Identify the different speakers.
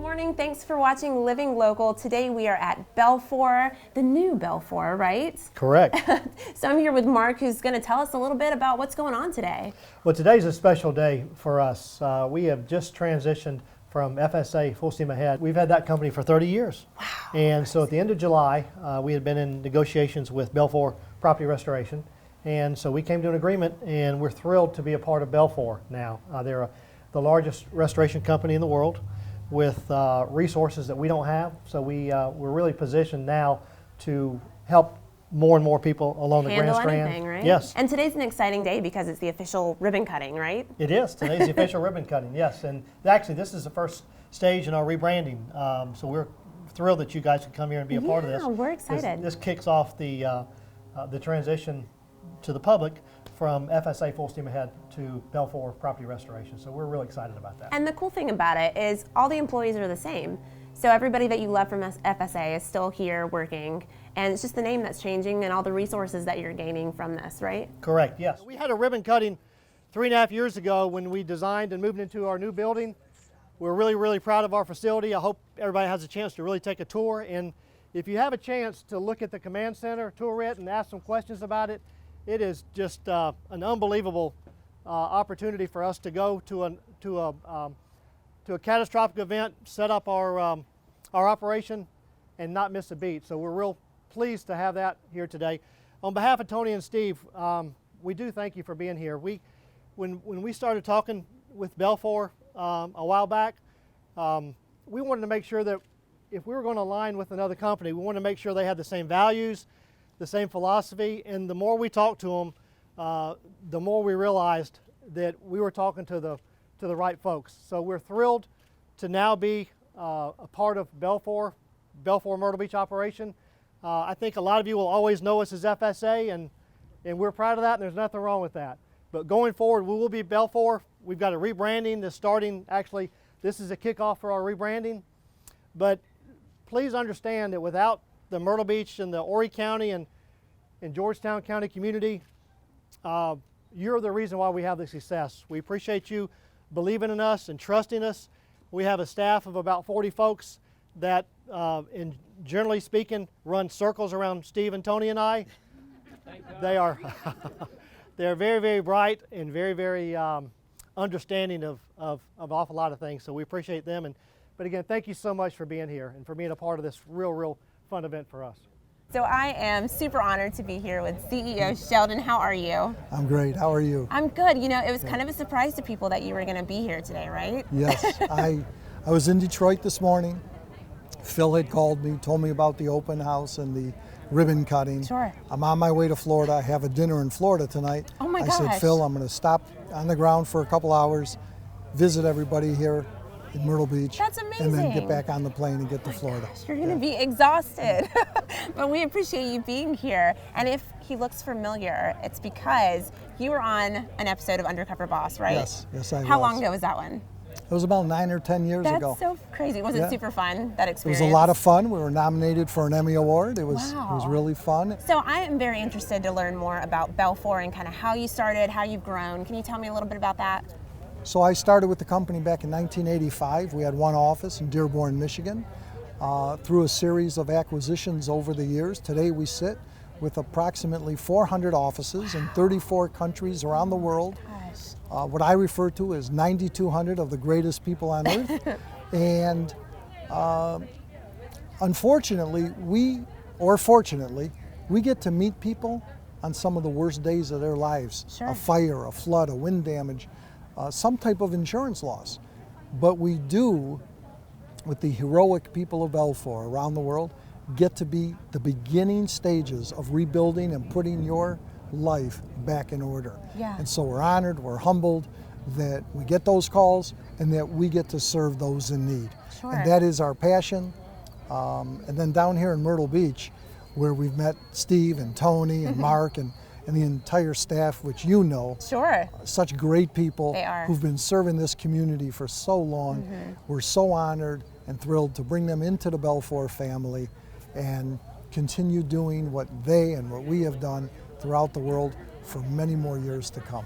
Speaker 1: morning. Thanks for watching Living Local. Today we are at BELFOR, the new BELFOR, right?
Speaker 2: Correct.
Speaker 1: So I'm here with Mark, who's going to tell us a little bit about what's going on today.
Speaker 2: Well, today's a special day for us. We have just transitioned from FSA, full steam ahead. We've had that company for 30 years.
Speaker 1: Wow.
Speaker 2: And so at the end of July, we had been in negotiations with BELFOR Property Restoration. And so we came to an agreement, and we're thrilled to be a part of BELFOR now. They're the largest restoration company in the world with resources that we don't have. So we're really positioned now to help more and more people along the Grand Strand.
Speaker 1: Anything, right?
Speaker 2: Yes.
Speaker 1: And today's an exciting day because it's the official ribbon cutting, right?
Speaker 2: It is. Today's the official ribbon cutting, yes. And actually, this is the first stage in our rebranding. So we're thrilled that you guys could come here and be a part of this.
Speaker 1: Yeah, we're excited.
Speaker 2: This kicks off the transition to the public from FSA full steam ahead to BELFOR Property Restoration. So we're really excited about that.
Speaker 1: And the cool thing about it is all the employees are the same. So everybody that you love from FSA is still here working, and it's just the name that's changing and all the resources that you're gaining from this, right?
Speaker 2: Correct, yes. We had a ribbon cutting 3.5 years ago when we designed and moved into our new building. We're really, really proud of our facility. I hope everybody has a chance to really take a tour. And if you have a chance to look at the command center, tour it, and ask some questions about it, it is just an unbelievable opportunity for us to go to a catastrophic event, set up our operation, and not miss a beat. So we're real pleased to have that here today. On behalf of Tony and Steve, we do thank you for being here. When we started talking with BELFOR a while back, we wanted to make sure that if we were going to align with another company, we wanted to make sure they had the same values, the same philosophy, and the more we talked to them, the more we realized that we were talking to the right folks. So we're thrilled to now be a part of BELFOR Myrtle Beach operation. I think a lot of you will always know us as FSA, and we're proud of that, and there's nothing wrong with that. But going forward, we will be BELFOR. We've got a rebranding that's starting. Actually, this is a kickoff for our rebranding. But please understand that without the Myrtle Beach and the Horry County and Georgetown County community, you're the reason why we have the success. We appreciate you believing in us and trusting us. We have a staff of about 40 folks that, generally speaking, run circles around Steve and Tony and I. They are they're very, very bright and very, very understanding of an awful lot of things. So we appreciate them. But again, thank you so much for being here and for being a part of this real fun event for us.
Speaker 1: So I am super honored to be here with CEO Sheldon. How are you?
Speaker 3: I'm great. How are you?
Speaker 1: I'm good. You know, it was kind of a surprise to people that you were going to be here today, right?
Speaker 3: Yes. I was in Detroit this morning. Phil had called me, told me about the open house and the ribbon cutting.
Speaker 1: Sure.
Speaker 3: I'm on my way to Florida. I have a dinner in Florida tonight.
Speaker 1: Oh my
Speaker 3: gosh.
Speaker 1: gosh.
Speaker 3: I said, Phil, I'm going to stop on the ground for a couple hours, visit everybody here in Myrtle Beach.
Speaker 1: That's amazing.
Speaker 3: And then get back on the plane and get to Florida.
Speaker 1: Gosh, you're going to be exhausted. But we appreciate you being here. And if he looks familiar, it's because you were on an episode of Undercover Boss, right?
Speaker 3: Yes, I was.
Speaker 1: How long ago was that one?
Speaker 3: It was about 9 or 10 years ago.
Speaker 1: That's so crazy. Was it super fun, that experience?
Speaker 3: It was a lot of fun. We were nominated for an Emmy Award. It was
Speaker 1: Wow.
Speaker 3: really fun.
Speaker 1: So I am very interested to learn more about BELFOR and kind of how you started, how you've grown. Can you tell me a little bit about that?
Speaker 3: So I started with the company back in 1985. We had one office in Dearborn, Michigan. Through a series of acquisitions over the years, today we sit with approximately 400 offices in 34 countries around the world. What I refer to as 9,200 of the greatest people on earth. And unfortunately, fortunately, we get to meet people on some of the worst days of their lives.
Speaker 1: Sure.
Speaker 3: A fire, a flood, a wind damage, some type of insurance loss. But we do, with the heroic people of BELFOR around the world, get to be the beginning stages of rebuilding and putting your life back in order.
Speaker 1: Yeah.
Speaker 3: And so we're honored, we're humbled that we get those calls and that we get to serve those in need.
Speaker 1: Sure.
Speaker 3: And that is our passion. And then down here in Myrtle Beach, where we've met Steve and Tony and Mark and the entire staff, which you know.
Speaker 1: Sure.
Speaker 3: Such great people
Speaker 1: They are.
Speaker 3: who've been serving this community for so long. We're so honored and thrilled to bring them into the BELFOR family and continue doing what they and what we have done throughout the world for many more years to come.